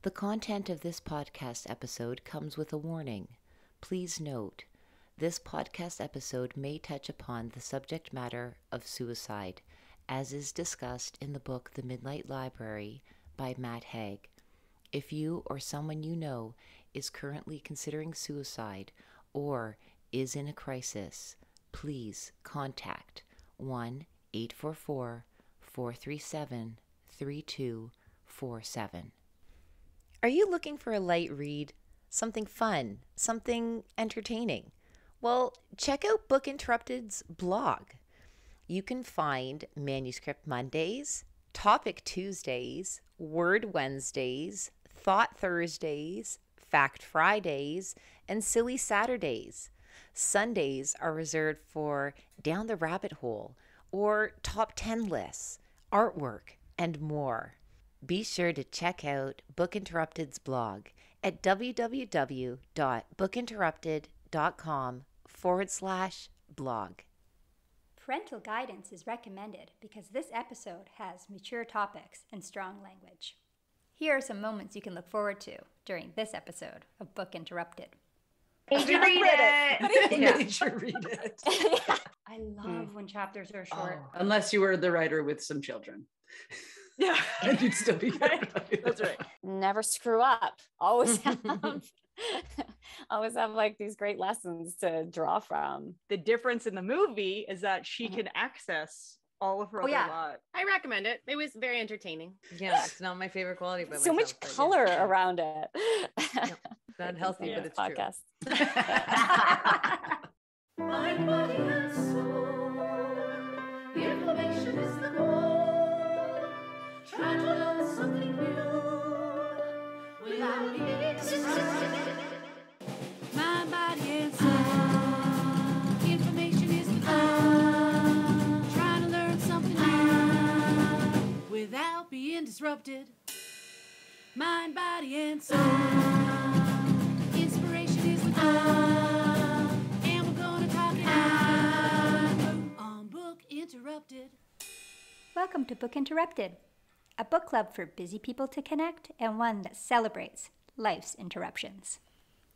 The content of this podcast episode comes with a warning. Please note, this podcast episode may touch upon the subject matter of suicide, as is discussed in the book The Midnight Library by Matt Haig. If you or someone you know is currently considering suicide or is in a crisis, please contact 1-844-437-3247. Are you looking for a light read? Something fun? Something entertaining? Well, check out Book Interrupted's blog. You can find Manuscript Mondays, Topic Tuesdays, Word Wednesdays, Thought Thursdays, Fact Fridays, and Silly Saturdays. Sundays are reserved for Down the Rabbit Hole or Top 10 lists, artwork, and more. Be sure to check out Book Interrupted's blog at www.bookinterrupted.com/blog. Parental guidance is recommended because this episode has mature topics and strong language. Here are some moments you can look forward to during this episode of Book Interrupted. Made you read it. Made you read it. I love when chapters are short. Oh, unless you were the writer with some children. Yeah. And you'd still be Right. That's right. Never screw up. Always have like these great lessons to draw from. The difference in the movie is that she can access all of her other lives. I recommend it. It was very entertaining. Yeah, it's not my favorite quality, but So much color around it. Not healthy, but it's podcast. Mind, body, and soul. Information is the goal. Try to learn something new without being distracted. Mind, body, and soul. Information is the goal. Try to learn something new without being disrupted. Mind, body, and soul. Inspiration is the goal. And we're gonna talk it out on Book Interrupted. Welcome to Book Interrupted, a book club for busy people to connect and one that celebrates life's interruptions.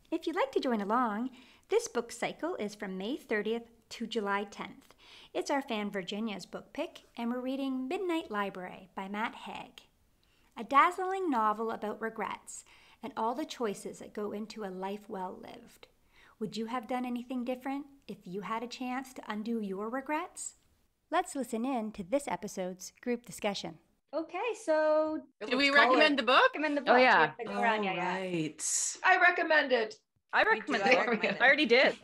If you'd like to join along, this book cycle is from May 30th to July 10th. It's our fan Virginia's book pick, and we're reading Midnight Library by Matt Haig, a dazzling novel about regrets and all the choices that go into a life well lived. Would you have done anything different if you had a chance to undo your regrets? Let's listen in to this episode's group discussion. Okay, so Do we recommend the book? recommend the book. Oh, yeah. We have to go around, Right. I recommend it. I recommend I it. recommend it. I already did.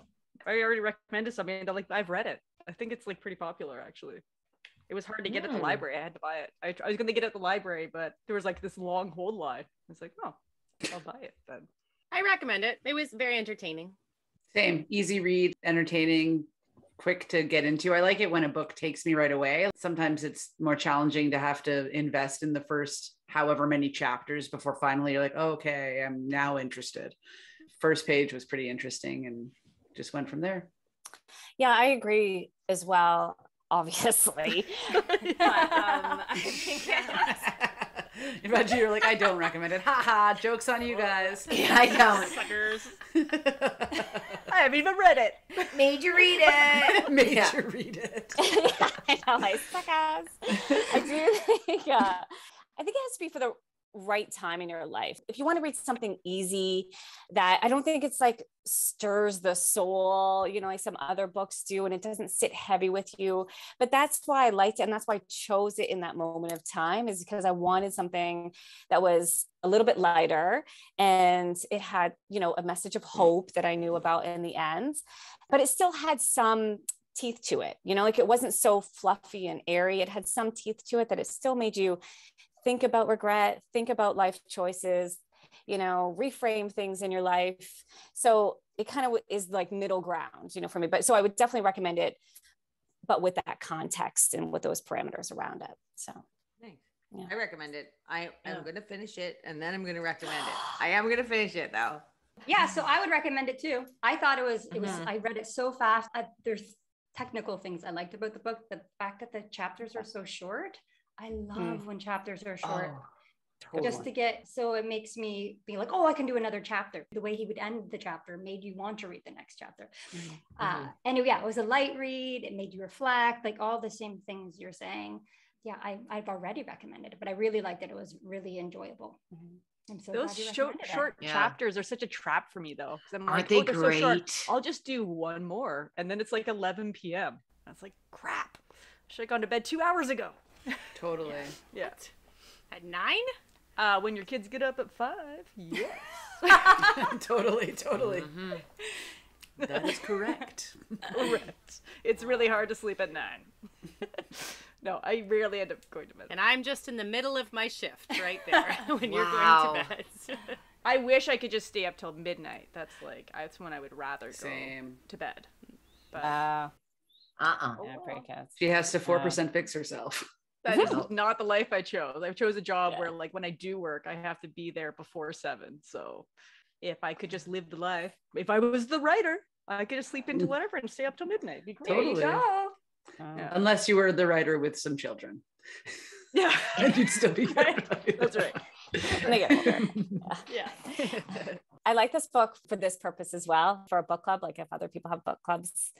I already recommended something that I've read it. I think it's pretty popular actually. It was hard to get at the library. I had to buy it. I was going to get it at the library, but there was this long hold line. I was like, oh, I'll buy it then. I recommend it. It was very entertaining. Same. Easy read, entertaining, quick to get into. I like it when a book takes me right away. Sometimes it's more challenging to have to invest in the first however many chapters before finally you're like, oh, okay, I'm now interested. First page was pretty interesting and just went from there. Yeah, I agree as well, obviously. But, I think Imagine you're like, I don't recommend it. Ha ha, joke's on you guys. Yeah, I don't. Suckers. I haven't even read it. Made you read it. Made Yeah. you read it. I know, I suck ass. I do think, I think it has to be for the right time in your life. If you want to read something easy that I don't think it's stirs the soul, like some other books do, and it doesn't sit heavy with you. But that's why I liked it. And that's why I chose it in that moment of time, is because I wanted something that was a little bit lighter and it had, a message of hope that I knew about in the end, but it still had some teeth to it. It wasn't so fluffy and airy. It had some teeth to it that it still made you think about regret, think about life choices, reframe things in your life. So it kind of is middle ground, for me. But so I would definitely recommend it, but with that context and with those parameters around it. So Thanks. Yeah. I recommend it. I'm going to finish it and then I'm going to recommend it. I am going to finish it though. Yeah, so I would recommend it too. I thought it was, I read it so fast. There's technical things I liked about the book. The fact that the chapters are so short. I love when chapters are short. just to get, so it makes me be like, oh, I can do another chapter. The way he would end the chapter made you want to read the next chapter. And yeah, it was a light read. It made you reflect, like all the same things you're saying. Yeah, I've already recommended it, but I really liked it. It was really enjoyable. I'm so Those glad you short recommended it. chapters are such a trap for me though. I'm Aren't like, they they're so short. great? I'll just do one more. And then it's like 11 p.m. That's like, crap. Should have gone to bed 2 hours ago. Totally. Yeah. At 9? When your kids get up at 5. Yes. Totally. That is correct. Correct. It's really hard to sleep at 9. No, I rarely end up going to bed. And I'm just in the middle of my shift right there when you're Wow. going to bed. I wish I could just stay up till midnight. That's when I would rather go Same. to bed. But Yeah, Uh-uh. pretty good. She has to 4% fix herself. that is not the life I chose. I chose a job where, like, when I do work, I have to be there before 7. So if I could just live the life, if I was the writer, I could just sleep into whatever and stay up till midnight. It'd be great. Totally. Yeah. Unless you were the writer with some children. Yeah. And you'd still be good. That's right. When they get older. Yeah. I like this book for this purpose as well, for a book club. Like if other people have book clubs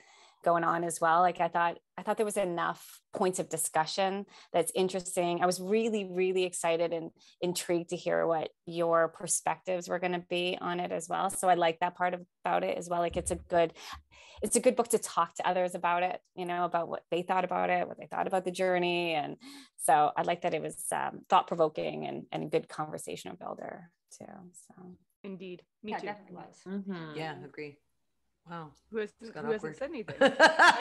going on as well. Like I thought there was enough points of discussion that's interesting. I was really, really excited and intrigued to hear what your perspectives were going to be on it as well. So I like that part about it as well. Like it's a good book to talk to others about it, you know, about what they thought about it, what they thought about the journey. And so I like that it was thought-provoking and a good conversational builder too. So Indeed. Me Yeah, it too. definitely was. Mm-hmm. Yeah, agree. Wow. Who got hasn't awkward. said anything?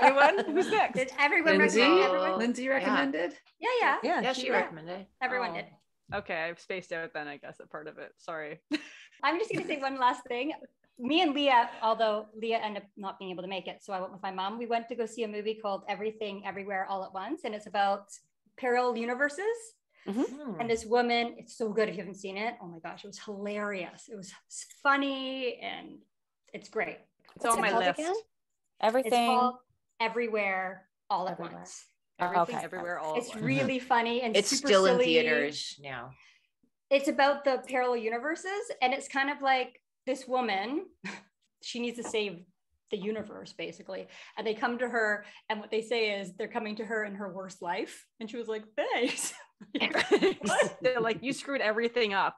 Anyone? Who's next? Did everyone Lindsay? recommend? Everyone? Lindsay recommended? Yeah. Yeah, she recommended. Everyone Oh. did. Okay, I've spaced out then, I guess, a part of it. Sorry. I'm just going to say one last thing. Me and Leah, although Leah ended up not being able to make it, so I went with my mom. We went to go see a movie called Everything Everywhere All at Once, and it's about parallel universes. And this woman, it's so good if you haven't seen it. Oh my gosh, it was hilarious. It was funny and it's great. It's on my list. It's Everything. called Everywhere All at Everywhere. Once. Everything, Okay. everywhere, all It's at once. really funny and It's super still in silly. theaters now. It's about the parallel universes, and it's kind of like this woman, she needs to save the universe basically, and they come to her, and what they say is they're coming to her in her worst life, and she was like, thanks. They're like, you screwed everything up.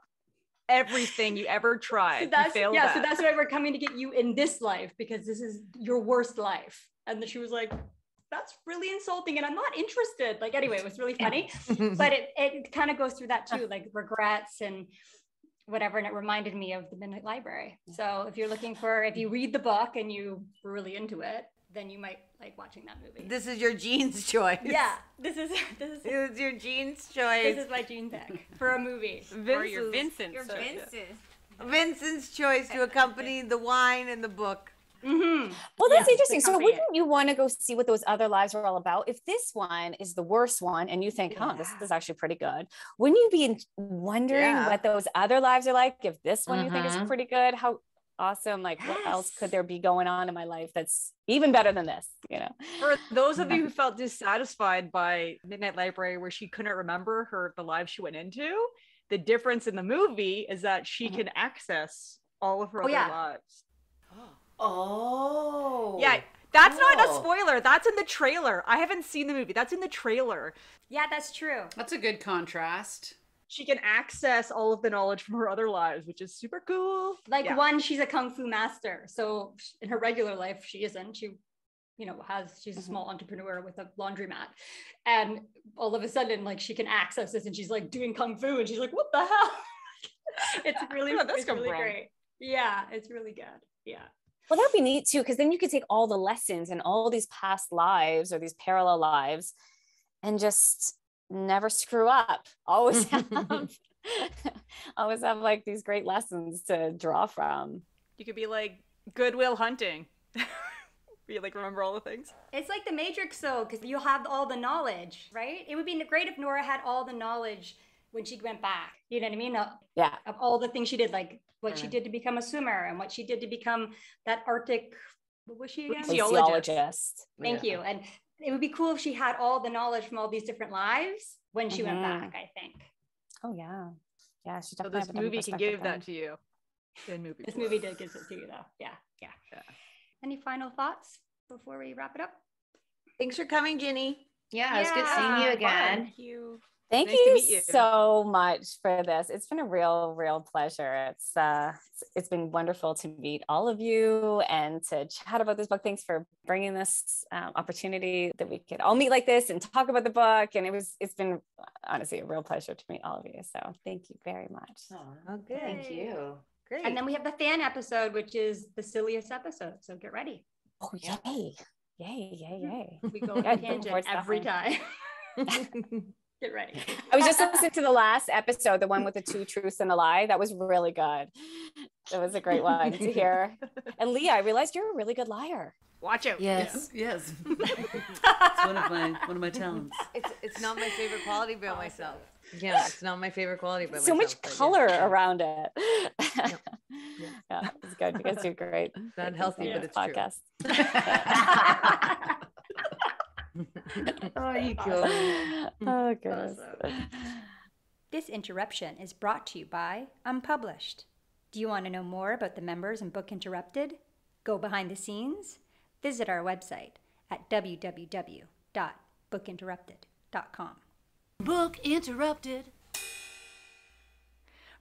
Everything you ever tried. So You that's failed yeah, at. so that's why we're coming to get you in this life, because this is your worst life. And then she was like, that's really insulting and I'm not interested. Like, anyway, it was really funny, but it kind of goes through that too, like regrets and whatever. And it reminded me of the Midnight Library. So if you read the book and you were really into it, then you might like watching that movie. This is your jeans choice. Yeah, this is It's your jeans choice. this is my gene pick for a movie. Or your Vincent. Your so- Vincent's choice to accompany the wine and the book. Mm-hmm. Well, that's Yeah, interesting. So accompany it. wouldn't you want to go see what those other lives are all about? If this one is the worst one and you think, oh, this is actually pretty good, wouldn't you be wondering Yeah. what those other lives are like? If this one you think is Mhm. pretty good, how awesome, like what else could there be going on in my life that's even better than this, you know? For those of you who felt dissatisfied by Midnight Library, where she couldn't remember the life she went into, the difference in the movie is that she can access all of her Oh, other yeah. lives. Oh. Yeah, that's not a cool. spoiler. That's in the trailer. I haven't seen the movie. That's in the trailer. Yeah, that's true. That's a good contrast. She can access all of the knowledge from her other lives, which is super cool. Like Yeah. one, she's a kung fu master. So in her regular life, she isn't. She's a small entrepreneur with a laundromat. And all of a sudden, like she can access this and she's like doing kung fu and she's like, what the hell? It's really, Where'd this it's come really from? great. Yeah, it's really good. Yeah. Well, that'd be neat too, because then you could take all the lessons and all these past lives or these parallel lives and just never screw up. Always have like these great lessons to draw from. You could be like Goodwill Hunting. You like remember all the things. It's like the Matrix though, because you'll have all the knowledge, right? It would be great if Nora had all the knowledge when she went back. You know what I mean? Yeah. Of all the things she did, like what she did to become a swimmer and what she did to become that Arctic, what was she again? Physiologist. Thank you. And it would be cool if she had all the knowledge from all these different lives when she went back, I think. Oh yeah. Yeah, she So definitely this have a different movie can perspective give then. that to you. In movie This form. movie did give it to you, though. Yeah. Any final thoughts before we wrap it up? Thanks for coming, Ginny. Yeah, it was good seeing you Yeah, again. Thank you. Thank Nice to you meet you. so much for this. It's been a real pleasure. It's been wonderful to meet all of you and to chat about this book. Thanks for bringing this opportunity that we could all meet like this and talk about the book. And it's been honestly a real pleasure to meet all of you. So thank you very much. Oh, good. Thank you. Great. And then we have the fan episode, which is the silliest episode. So get ready. Oh, yay. We go on Yeah, a looking tangent forward to that every one. time. Get ready. I was just listening to the last episode, the one with the 2 truths and a lie. That was really good. That was a great one to hear. And Leah, I realized you're a really good liar. Watch out. Yes. It's one of my talents. It's not my favorite quality about myself. Yeah, it's not my favorite quality about So myself. much but yeah. color around it. Yeah, it's good. You guys do great. It's not healthy, but it's podcast. Oh, you kill me. Oh, goodness. This interruption is brought to you by Unpublished. Do you want to know more about the members in Book Interrupted? Go behind the scenes? Visit our website at www.bookinterrupted.com. Book interrupted.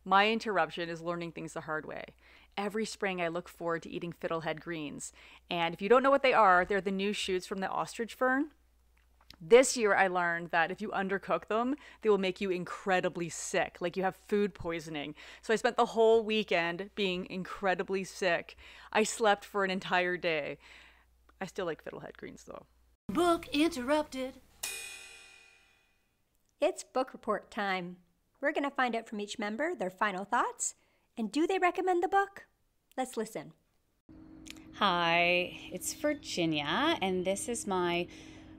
My interruption is learning things the hard way. Every spring, I look forward to eating fiddlehead greens. And if you don't know what they are, they're the new shoots from the ostrich fern. This year, I learned that if you undercook them, they will make you incredibly sick, like you have food poisoning. So I spent the whole weekend being incredibly sick. I slept for an entire day. I still like fiddlehead greens, though. Book interrupted. It's book report time. We're going to find out from each member their final thoughts and do they recommend the book? Let's listen. Hi, it's Virginia, and this is my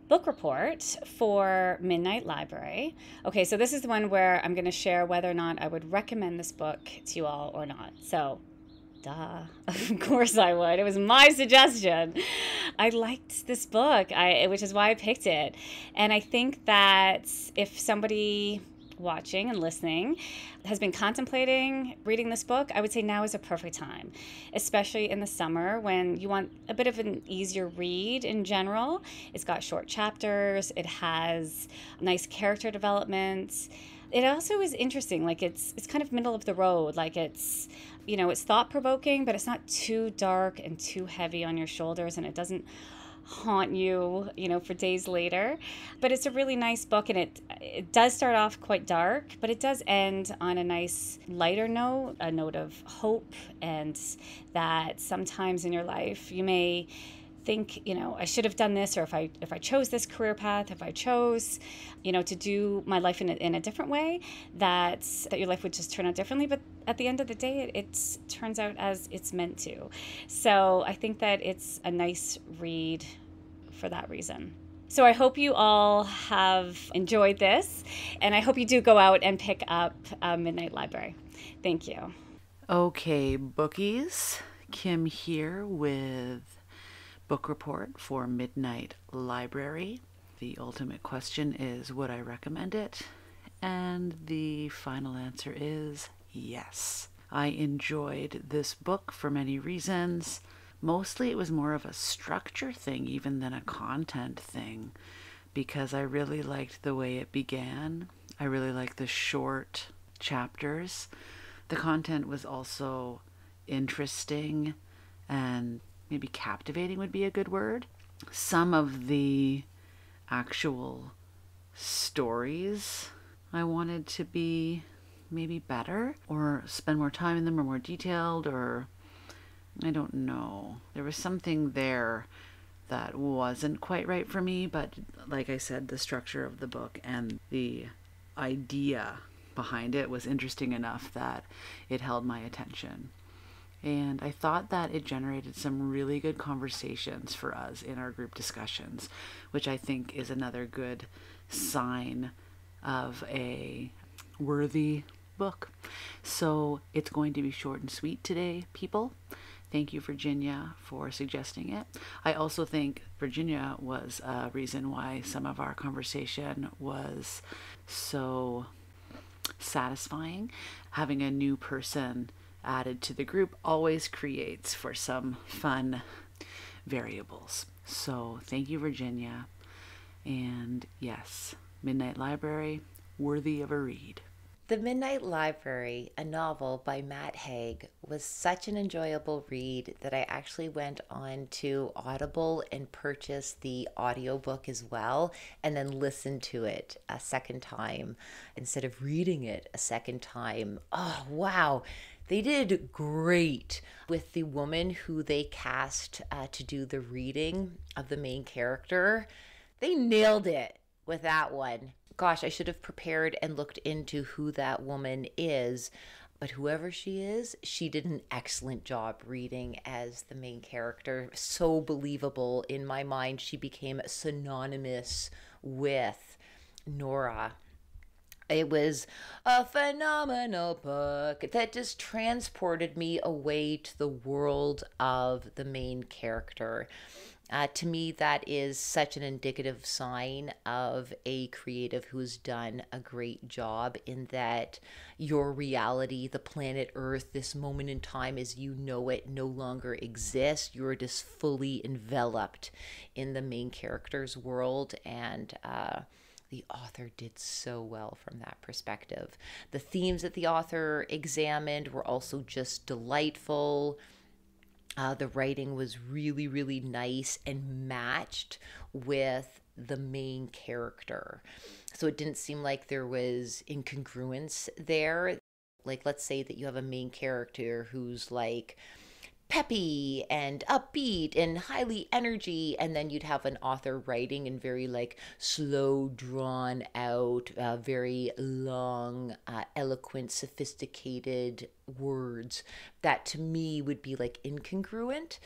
book report for Midnight Library. Okay, so this is the one where I'm going to share whether or not I would recommend this book to you all or not. So, duh, of course I would. It was my suggestion. I liked this book, which is why I picked it. And I think that if somebody watching and listening has been contemplating reading this book, I would say now is a perfect time, especially in the summer when you want a bit of an easier read in general. It's got short chapters, it has nice character development. It also is interesting, like it's kind of middle of the road, like it's thought-provoking, but it's not too dark and too heavy on your shoulders, and it doesn't haunt you, for days later. But it's a really nice book, and it does start off quite dark, but it does end on a nice lighter note, a note of hope, and that sometimes in your life you may think, I should have done this, or if I chose this career path, if I chose, to do my life in a different way, that your life would just turn out differently. But at the end of the day, it turns out as it's meant to. So I think that it's a nice read for that reason. So I hope you all have enjoyed this, and I hope you do go out and pick up Midnight Library. Thank you. Okay, bookies. Kim here with book report for Midnight Library. The ultimate question is, would I recommend it? And the final answer is yes. I enjoyed this book for many reasons. Mostly it was more of a structure thing even than a content thing, because I really liked the way it began. I really liked the short chapters. The content was also interesting and maybe captivating would be a good word. Some of the actual stories I wanted to be maybe better or spend more time in them or more detailed, or I don't know. There was something there that wasn't quite right for me, but like I said, the structure of the book and the idea behind it was interesting enough that it held my attention. And I thought that it generated some really good conversations for us in our group discussions, which I think is another good sign of a worthy book. So it's going to be short and sweet today, people. Thank you, Virginia, for suggesting it. I also think Virginia was a reason why some of our conversation was so satisfying. Having a new person added to the group always creates for some fun variables. So thank you, Virginia. And yes, Midnight Library, worthy of a read. The Midnight Library, a novel by Matt Haig, was such an enjoyable read that I actually went on to Audible and purchased the audiobook as well, and then listened to it a second time instead of reading it a second time. Oh, wow. They did great with the woman who they cast to do the reading of the main character. They nailed it with that one. Gosh, I should have prepared and looked into who that woman is. But whoever she is, she did an excellent job reading as the main character. So believable in my mind. She became synonymous with Nora. It was a phenomenal book that just transported me away to the world of the main character. To me, that is such an indicative sign of a creative who's done a great job, in that your reality, the planet Earth, this moment in time as you know it, no longer exists. You're just fully enveloped in the main character's world, and the author did so well from that perspective. The themes that the author examined were also just delightful. The writing was really, really nice and matched with the main character. So it didn't seem like there was incongruence there. Like, let's say that you have a main character who's like peppy and upbeat and highly energy, and then you'd have an author writing in very like slow, drawn out, very long, eloquent, sophisticated words that to me would be like incongruent.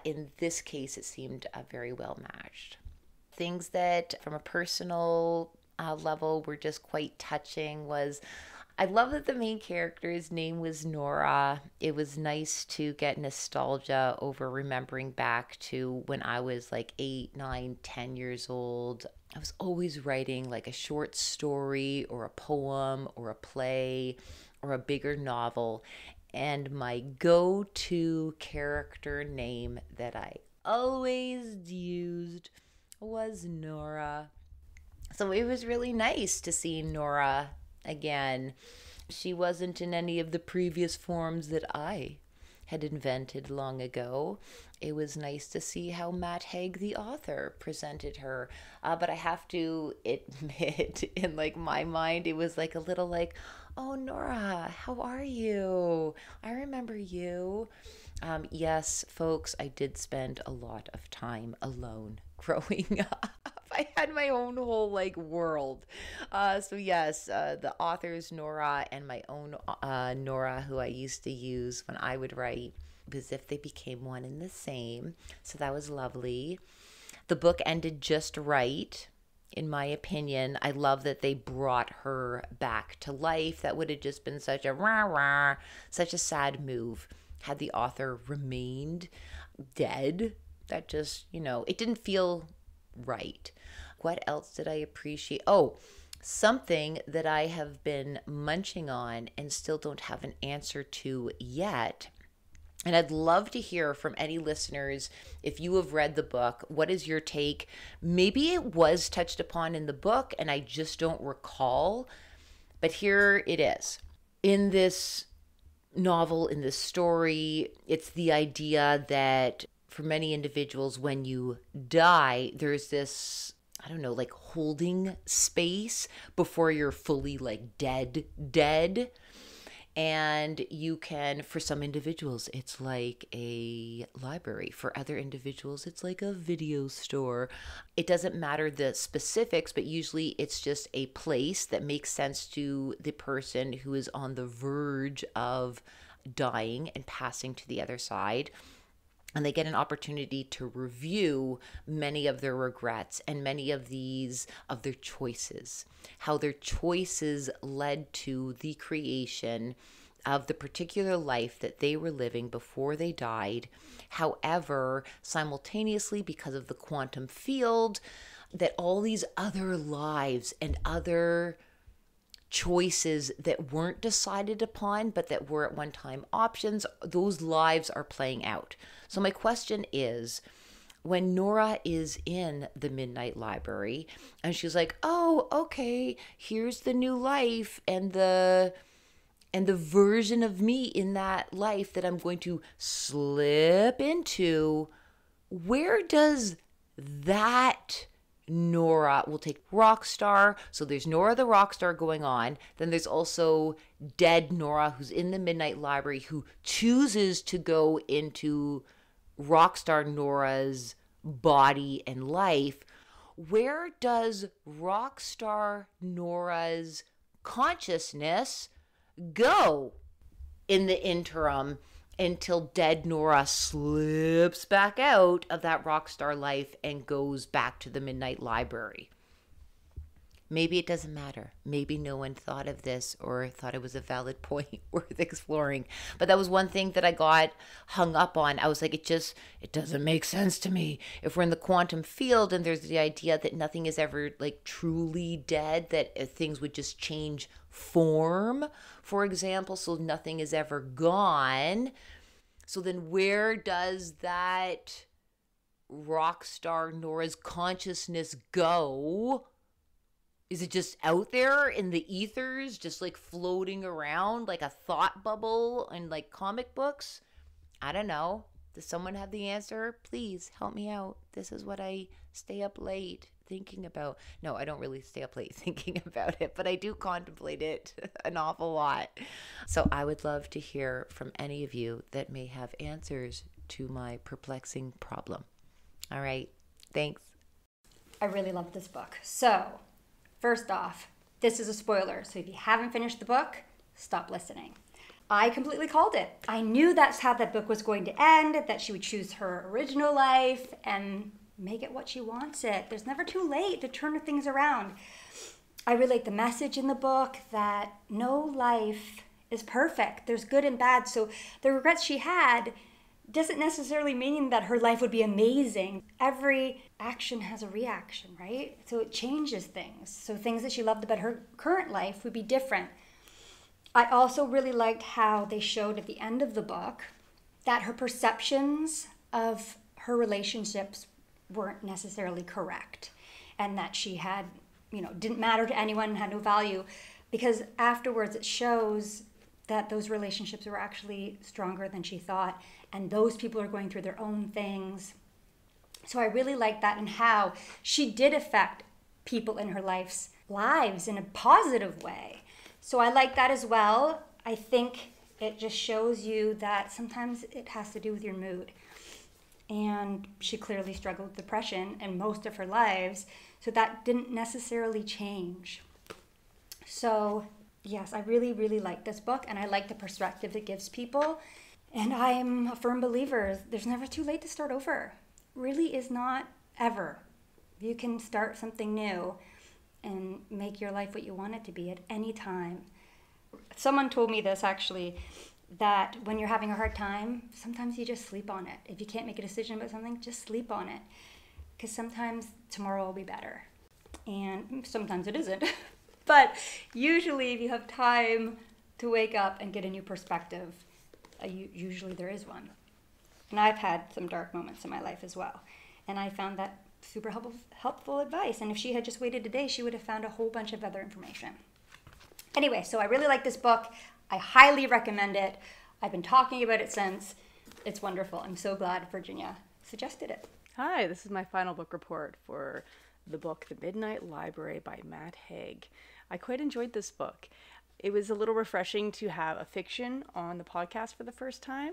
In this case, it seemed very well matched. Things that from a personal level were just quite touching was, I love that the main character's name was Nora. It was nice to get nostalgia over remembering back to when I was like 8, 9, 10 years old. I was always writing like a short story or a poem or a play or a bigger novel. And my go-to character name that I always used was Nora. So it was really nice to see Nora again. She wasn't in any of the previous forms that I had invented long ago. It was nice to see how Matt Haig, the author, presented her. But I have to admit, in like my mind, it was like a little like, oh, Nora, how are you? I remember you. Yes, folks, I did spend a lot of time alone growing up. I had my own whole like world. So yes, the author's Nora and my own Nora, who I used to use when I would write, as if they became one and the same. So that was lovely. The book ended just right, in my opinion. I love that they brought her back to life. That would have just been such a rah-rah, such a sad move had the author remained dead. That just, it didn't feel right. What else did I appreciate? Oh, something that I have been munching on and still don't have an answer to yet. And I'd love to hear from any listeners, if you have read the book, what is your take? Maybe it was touched upon in the book and I just don't recall, but here it is. In this novel, in this story, it's the idea that for many individuals, when you die, there's this, I don't know, like holding space before you're fully like dead. And you can, for some individuals, it's like a library. For other individuals, it's like a video store. It doesn't matter the specifics, but usually it's just a place that makes sense to the person who is on the verge of dying and passing to the other side. And they get an opportunity to review many of their regrets and many of their choices, how their choices led to the creation of the particular life that they were living before they died. However, simultaneously, because of the quantum field, that all these other lives and other choices that weren't decided upon, but that were at one time options, those lives are playing out. So my question is, when Nora is in the Midnight Library and she's like, oh, okay, here's the new life and the version of me in that life that I'm going to slip into, where does that Nora, we'll take Rockstar. So there's Nora the Rockstar going on. Then there's also dead Nora who's in the Midnight Library who chooses to go into Rockstar Nora's body and life. Where does Rockstar Nora's consciousness go in the interim until dead Nora slips back out of that Rockstar life and goes back to the Midnight Library? Maybe it doesn't matter. Maybe no one thought of this or thought it was a valid point worth exploring. But that was one thing that I got hung up on. I was like, it doesn't make sense to me. If we're in the quantum field and there's the idea that nothing is ever like truly dead, that things would just change form, for example, so nothing is ever gone. So then where does that Rockstar Nora's consciousness go? Is it just out there in the ethers, just like floating around like a thought bubble in like comic books? I don't know. Does someone have the answer? Please help me out. This is what I stay up late thinking about. No, I don't really stay up late thinking about it, but I do contemplate it an awful lot. So I would love to hear from any of you that may have answers to my perplexing problem. All right. Thanks. I really love this book. So, first off, this is a spoiler. So if you haven't finished the book, stop listening. I completely called it. I knew that's how that book was going to end, that she would choose her original life and make it what she wants it. There's never too late to turn things around. I relate the message in the book that no life is perfect. There's good and bad. So the regrets she had doesn't necessarily mean that her life would be amazing. Every action has a reaction, right? So it changes things. So things that she loved about her current life would be different. I also really liked how they showed at the end of the book that her perceptions of her relationships weren't necessarily correct, and that she had, didn't matter to anyone, had no value, because afterwards it shows that those relationships were actually stronger than she thought, and those people are going through their own things. So I really like that, and how she did affect people in her lives in a positive way. So I like that as well. I think it just shows you that sometimes it has to do with your mood. And she clearly struggled with depression in most of her lives, so that didn't necessarily change. So yes, I really, really like this book, and I like the perspective it gives people. And I'm a firm believer, there's never too late to start over. Really is not ever. You can start something new and make your life what you want it to be at any time. Someone told me this actually, that when you're having a hard time, sometimes you just sleep on it. If you can't make a decision about something, just sleep on it. Because sometimes tomorrow will be better. And sometimes it isn't. But usually if you have time to wake up and get a new perspective, usually there is one. And I've had some dark moments in my life as well. And I found that super helpful advice. And if she had just waited a day, she would have found a whole bunch of other information. Anyway, so I really like this book. I highly recommend it. I've been talking about it since. It's wonderful. I'm so glad Virginia suggested it. Hi, this is my final book report for the book The Midnight Library by Matt Haig. I quite enjoyed this book. It was a little refreshing to have a fiction on the podcast for the first time.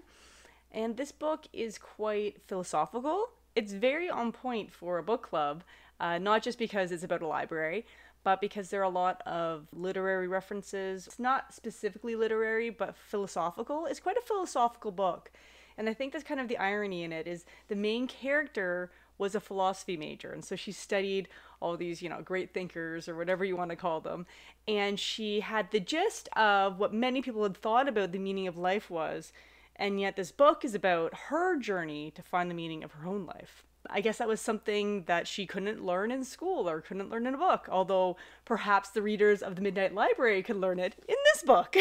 And this book is quite philosophical. It's very on point for a book club, not just because it's about a library, but because there are a lot of literary references. It's not specifically literary, but philosophical. It's quite a philosophical book. And I think that's kind of the irony in it, is the main character was a philosophy major. And so she studied all these, great thinkers or whatever you want to call them. And she had the gist of what many people had thought about the meaning of life was. And yet this book is about her journey to find the meaning of her own life. I guess that was something that she couldn't learn in school or couldn't learn in a book, although perhaps the readers of the Midnight Library could learn it in this book.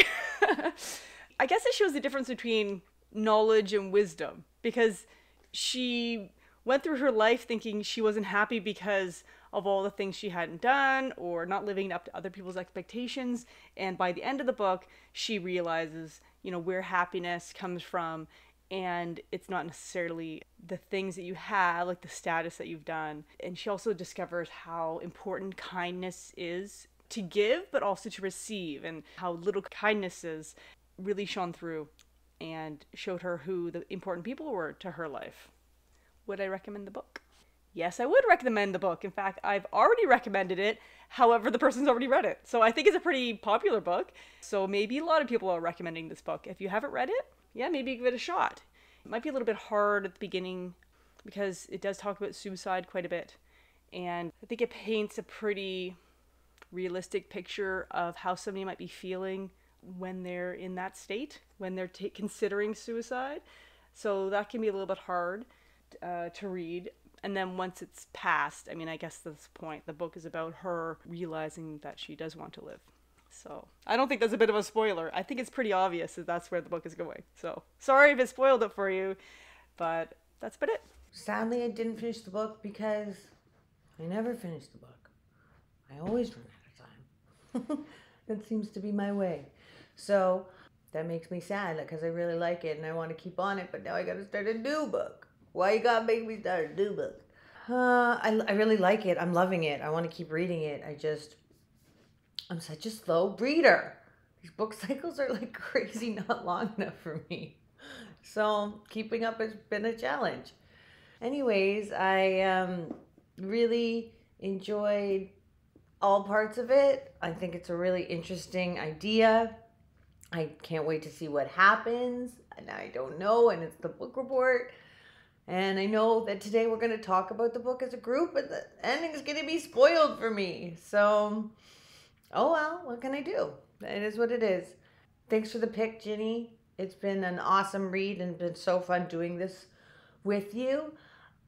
I guess it shows the difference between knowledge and wisdom, because she went through her life thinking she wasn't happy because of all the things she hadn't done or not living up to other people's expectations. And by the end of the book, she realizes, where happiness comes from. And it's not necessarily the things that you have, like the status that you've done. And she also discovers how important kindness is to give, but also to receive, and how little kindnesses really shone through and showed her who the important people were to her life. Would I recommend the book? Yes, I would recommend the book. In fact, I've already recommended it. However, the person's already read it. So I think it's a pretty popular book. So maybe a lot of people are recommending this book. If you haven't read it, yeah, maybe give it a shot. It might be a little bit hard at the beginning because it does talk about suicide quite a bit. And I think it paints a pretty realistic picture of how somebody might be feeling when they're in that state, when they're considering suicide. So that can be a little bit hard to read. And then once it's passed, I guess that's the point. The book is about her realizing that she does want to live. So I don't think that's a bit of a spoiler. I think it's pretty obvious that that's where the book is going. So sorry if it spoiled it for you, but that's about it. Sadly, I didn't finish the book because I never finish the book. I always run out of time. That seems to be my way. So that makes me sad because I really like it and I want to keep on it, but now I got to start a new book. Why you gotta make me start a new book? I really like it. I'm loving it. I want to keep reading it. I'm such a slow reader. These book cycles are like crazy, not long enough for me. So keeping up has been a challenge. Anyways, I really enjoyed all parts of it. I think it's a really interesting idea. I can't wait to see what happens. And I don't know, and it's the book report. And I know that today we're going to talk about the book as a group, but the ending's going to be spoiled for me. So, oh well, what can I do? It is what it is. Thanks for the pick, Ginny. It's been an awesome read and been so fun doing this with you.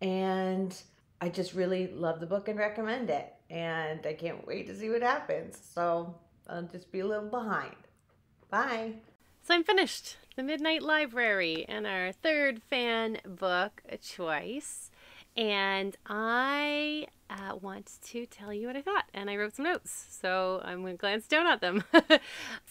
And I just really love the book and recommend it. And I can't wait to see what happens. So I'll just be a little behind. Bye. So I'm finished The Midnight Library and our third fan book choice. And I want to tell you what I thought. And I wrote some notes. So I'm going to glance down at them.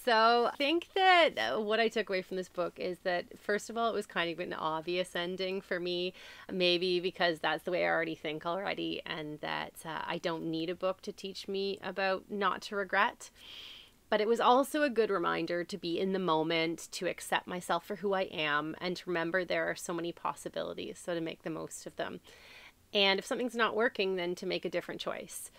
So I think that what I took away from this book is that, first of all, it was kind of an obvious ending for me. Maybe because that's the way I already think already. And that I don't need a book to teach me about not to regret. But it was also a good reminder to be in the moment, to accept myself for who I am, and to remember there are so many possibilities, so to make the most of them. And if something's not working, then to make a different choice.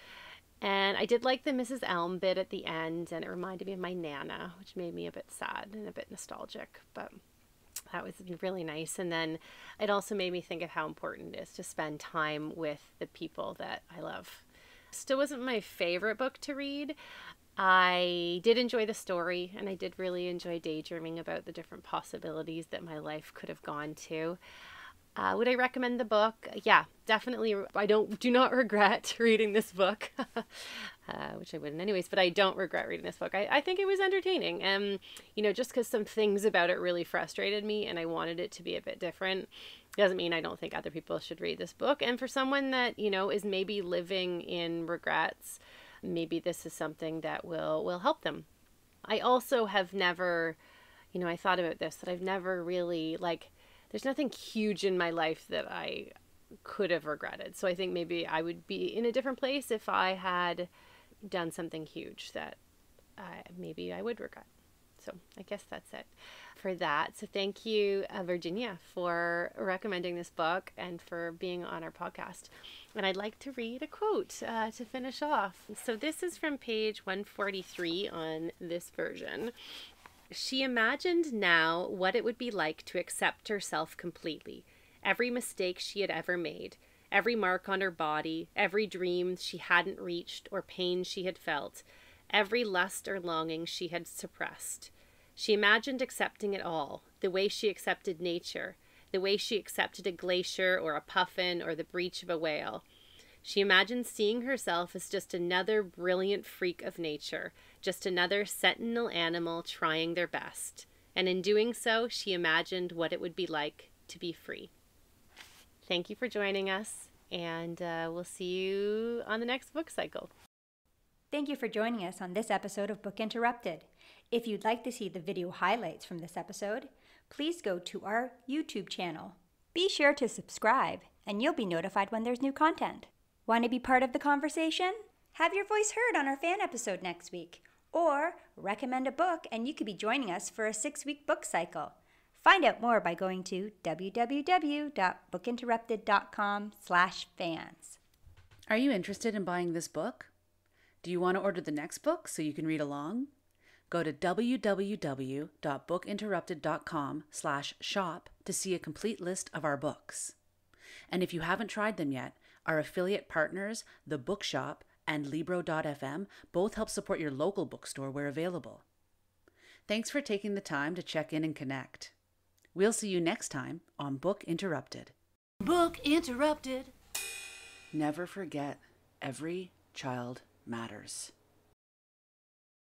And I did like the Mrs. Elm bit at the end, and it reminded me of my Nana, which made me a bit sad and a bit nostalgic, but that was really nice. And then it also made me think of how important it is to spend time with the people that I love. Still wasn't my favorite book to read. I did enjoy the story, and I did really enjoy daydreaming about the different possibilities that my life could have gone to. Would I recommend the book? Yeah, definitely. I do not regret reading this book, which I wouldn't anyways, but I don't regret reading this book. I think it was entertaining. And, just because some things about it really frustrated me and I wanted it to be a bit different, doesn't mean I don't think other people should read this book. And for someone that, is maybe living in regrets, maybe this is something that will help them. I also have never, I thought about this, that I've never really, there's nothing huge in my life that I could have regretted. So I think maybe I would be in a different place if I had done something huge that maybe I would regret. So I guess that's it for that. So thank you, Virginia, for recommending this book and for being on our podcast. And I'd like to read a quote to finish off. So this is from page 143 on this version. She imagined now what it would be like to accept herself completely, every mistake she had ever made, every mark on her body, every dream she hadn't reached or pain she had felt, every lust or longing she had suppressed. She imagined accepting it all, the way she accepted nature, the way she accepted a glacier or a puffin or the breach of a whale. She imagined seeing herself as just another brilliant freak of nature, just another sentinel animal trying their best. And in doing so, she imagined what it would be like to be free. Thank you for joining us, and we'll see you on the next book cycle. Thank you for joining us on this episode of Book Interrupted. If you'd like to see the video highlights from this episode, please go to our YouTube channel. Be sure to subscribe, and you'll be notified when there's new content. Want to be part of the conversation? Have your voice heard on our fan episode next week. Or recommend a book and you could be joining us for a 6-week book cycle. Find out more by going to www.bookinterrupted.com/fans. Are you interested in buying this book? Do you want to order the next book so you can read along? Go to www.bookinterrupted.com/shop to see a complete list of our books. And if you haven't tried them yet, our affiliate partners, The Bookshop and Libro.fm, both help support your local bookstore where available. Thanks for taking the time to check in and connect. We'll see you next time on Book Interrupted. Book Interrupted. Never forget, every child matters.